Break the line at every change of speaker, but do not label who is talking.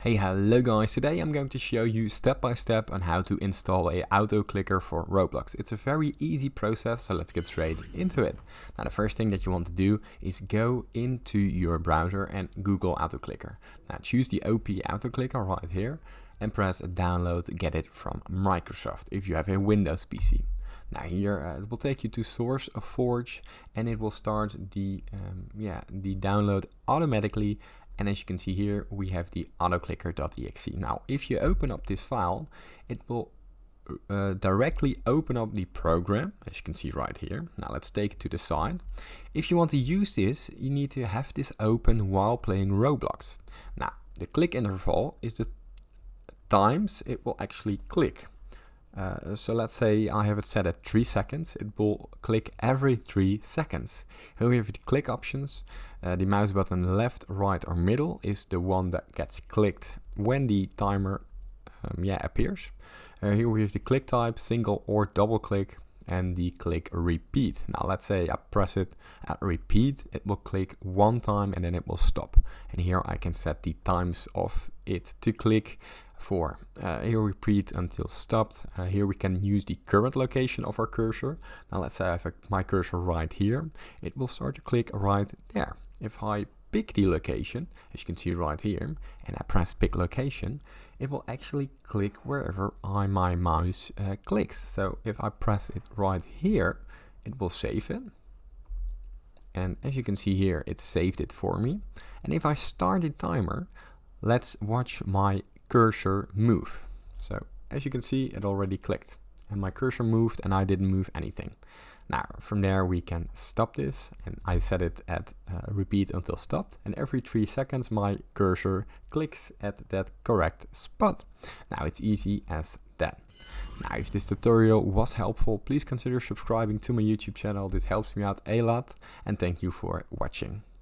Hey, hello guys, today I'm going to show you step by step on how to install a auto clicker for Roblox. It's a very easy process, so let's get straight into it. Now the first thing that you want to do is go into your browser and Google auto clicker. Now choose the OP auto clicker right here and press download to get it from Microsoft if you have a Windows PC. Now here it will take you to SourceForge and it will start the download automatically. And as you can see here, we have the autoclicker.exe. Now, if you open up this file, it will directly open up the program, as you can see right here. Now, let's take it to the side. If you want to use this, you need to have this open while playing Roblox. Now, the click interval is the times it will actually click. So let's say I have it set at 3 seconds. It will click every 3 seconds. Here we have the click options. The mouse button left, right or middle is the one that gets clicked when the timer appears. Here we have the click type, single or double click, and the click repeat. Now let's say I press it at repeat, it will click one time and then it will stop. And here I can set the times of it to click for. Here repeat until stopped. Here we can use the current location of our cursor. Now let's say I have my cursor right here. It will start to click right there. If I pick the location, as you can see right here, and I press pick location, it will actually click wherever my mouse clicks. So if I press it right here, it will save it. And as you can see here, it saved it for me. And if I start the timer, let's watch my cursor move. So as you can see, it already clicked and my cursor moved and I didn't move anything. Now from there we can stop this, and I set it at repeat until stopped, and every 3 seconds my cursor clicks at that correct spot. Now it's easy as that. Now if this tutorial was helpful, please consider subscribing to my YouTube channel. This helps me out a lot, and thank you for watching.